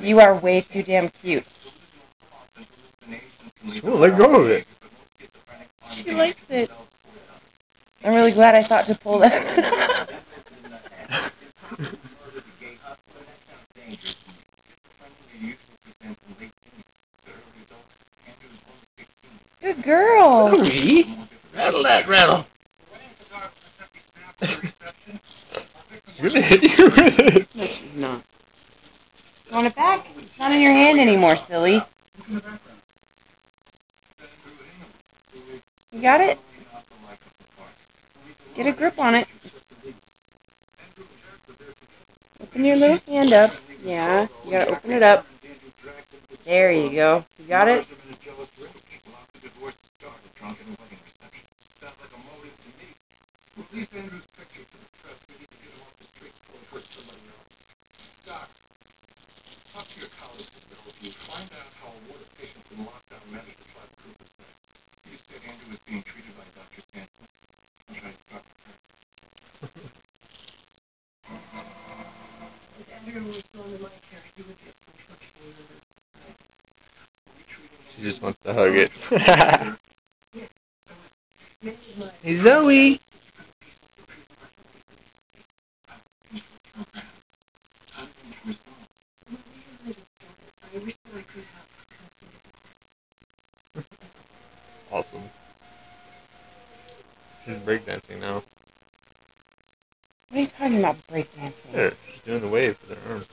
You are way too damn cute. Well, let go of it. She likes it. I'm really glad I thought to pull that. Good girl. Zoe, rattle that rattle. She's gonna hit you with it. No, she's not. You want it back? It's not in your hand anymore, silly. You got it? Get a grip on it. Open your little hand up. Yeah, you gotta open it up. There you go. You got it? She just wants to hug it. Hey, Zoe. Awesome. She's breakdancing now. What are you talking about, breakdancing? There, she's doing the wave with her arms.